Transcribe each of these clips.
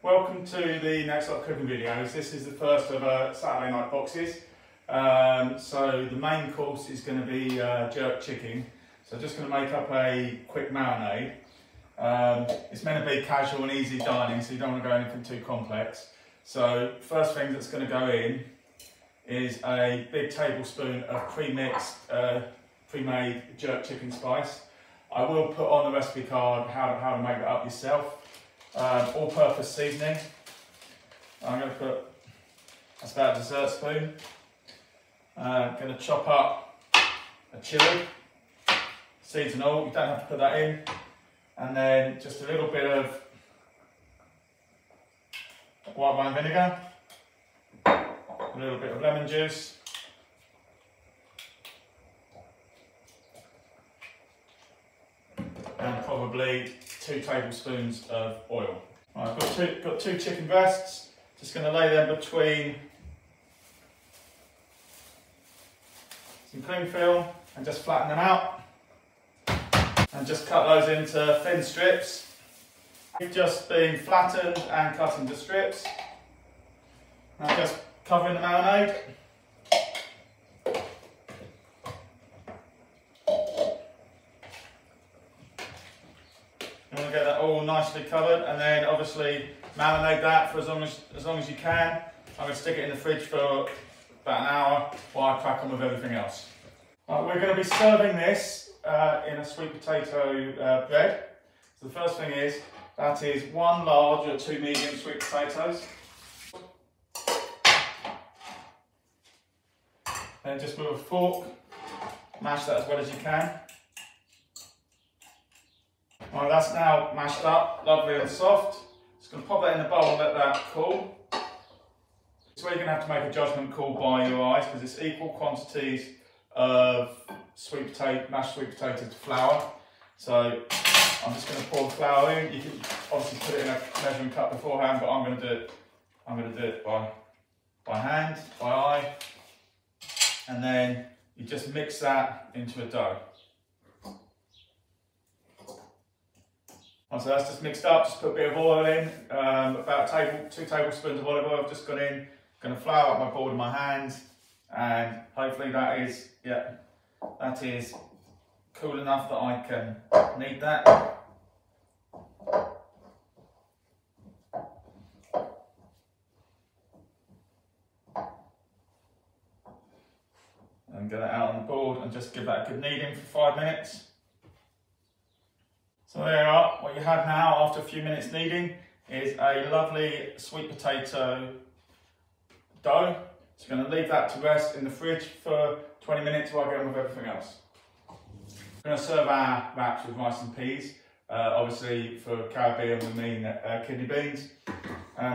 welcome to the next lot of cooking videos. This is the first of Saturday night boxes. So the main course is going to be jerk chicken. So I'm just going to make up a quick marinade. It's meant to be casual and easy dining, so you don't want to go anything too complex. So first thing that's going to go in is a big tablespoon of pre-mixed, pre-made jerk chicken spice. I will put on the recipe card how to make it up yourself. All-purpose seasoning. I'm going to put, that's about a dessert spoon. Going to chop up a chilli, seeds and all, you don't have to put that in. And then just a little bit of white wine vinegar, a little bit of lemon juice, and probably 2 tablespoons of oil. Right, I've got two chicken breasts. Just going to lay them between some cling film and just flatten them out. And just cut those into thin strips. They've just been flattened and cut into strips. Now just covering the marinade. You want to get that all nicely covered, and then obviously marinate that for as long as you can. I'm going to stick it in the fridge for about an hour while I crack on with everything else. Right, we're going to be serving this in a sweet potato bread. So the first thing is, that is 1 large or 2 medium sweet potatoes. Then just with a fork, mash that as well as you can. Right, that's now mashed up, lovely and soft. Just going to pop that in the bowl and let that cool. It's where you're going to have to make a judgment call by your eyes, because it's equal quantities of mashed sweet potato to flour. So I'm just going to pour the flour in. You can obviously put it in a measuring cup beforehand, but I'm going to do it by hand, by eye, and then you just mix that into a dough. So that's just mixed up. Just put a bit of oil in, about 2 tablespoons of olive oil. I've just gone in. Going to flour up my bowl with my hands, and hopefully that is cool enough that I can knead that. And get it out on the board and just give that a good kneading for 5 minutes. So there you are. What you have now after a few minutes kneading is a lovely sweet potato dough. So I'm going to leave that to rest in the fridge for 20 minutes while I get on with everything else. We're going to serve our wraps with rice and peas. Obviously for Caribbean we mean kidney beans.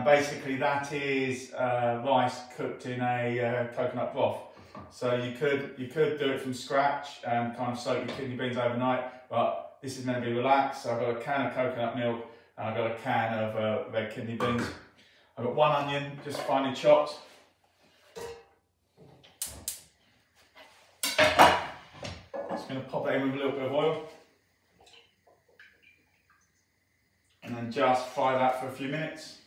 Basically that is rice cooked in a coconut broth. So you could do it from scratch and kind of soak your kidney beans overnight, but this is meant to be relaxed. So I've got a can of coconut milk and I've got a can of red kidney beans. I've got 1 onion just finely chopped. Just going to pop that in with a little bit of oil. And then just fry that for a few minutes.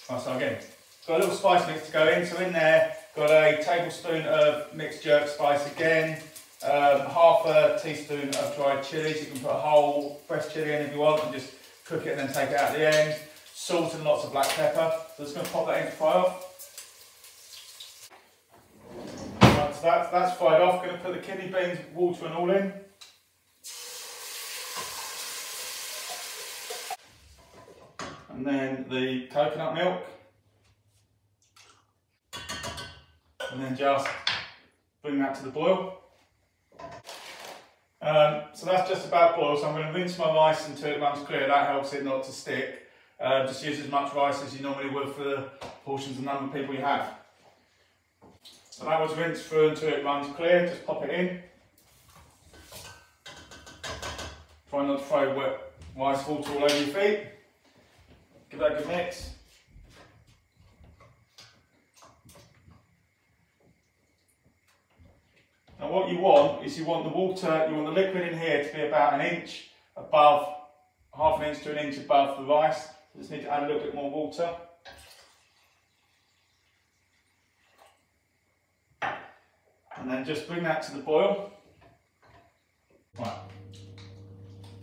Right, so again, got a little spice mix to go in. So in there, got a tablespoon of mixed jerk spice again. Half a teaspoon of dried chilies. You can put a whole fresh chilli in if you want and just cook it and then take it out at the end. Salt and lots of black pepper. So just going to pop that in to fry off. Right, so that's fried off. Going to put the kidney beans, water and all in. And then the coconut milk. And then just bring that to the boil. So that's just about boiled, so I'm going to rinse my rice until it runs clear. That helps it not to stick. Just use as much rice as you normally would for the portions and number of people you have. So that was rinsed through until it runs clear. Just pop it in. Try not to throw wet rice water all over your feet. Give that a good mix. Now what you want is you want the liquid in here to be about 1 inch above, half an inch to 1 inch above the rice. Just need to add a little bit more water. And then just bring that to the boil. Right.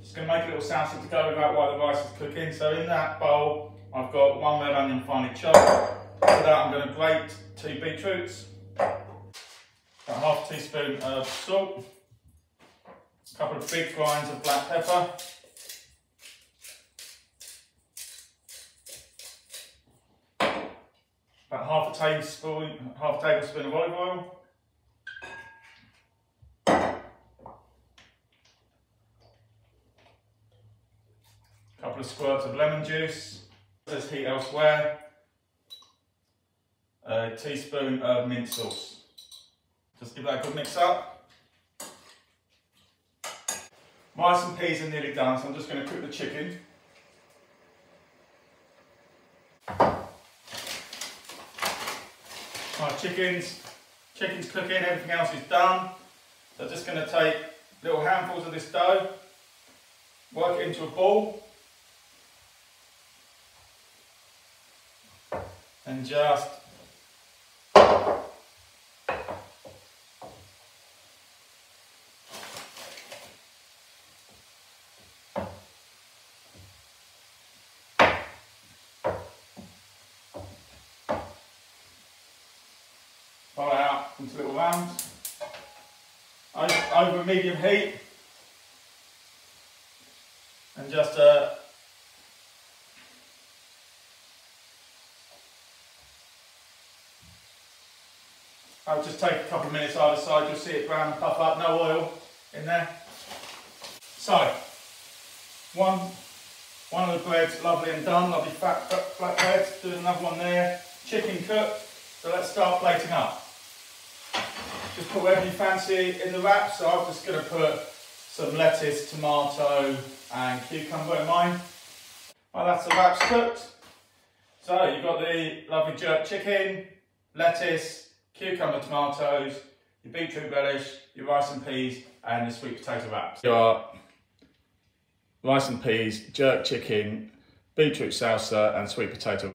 Just going to make a little salsa to go with that while the rice is cooking. So in that bowl, I've got 1 red onion finely chopped. For that I'm going to grate 2 beetroots, about half a teaspoon of salt, a couple of big grinds of black pepper, about half a tablespoon of olive oil, a couple of squirts of lemon juice, there's heat elsewhere, a teaspoon of mint sauce. Just give that a good mix up. Rice and peas are nearly done, so I'm just going to cook the chicken. Right, chicken's cooking, everything else is done. So I'm just going to take little handfuls of this dough, work it into a ball, and just roll it out into little rounds. Over medium heat. And just I'll just take a couple of minutes either side, you'll see it brown and puff up, no oil in there. So, one of the breads lovely and done, lovely fat bread, doing another one there. Chicken cooked, so let's start plating up. Just put whatever you fancy in the wrap, so I'm just going to put some lettuce, tomato and cucumber in mine. Well, that's the wraps cooked. So you've got the lovely jerk chicken, lettuce, cucumber, tomatoes, your beetroot relish, your rice and peas and the sweet potato wraps. Your rice and peas, jerk chicken, beetroot salsa and sweet potato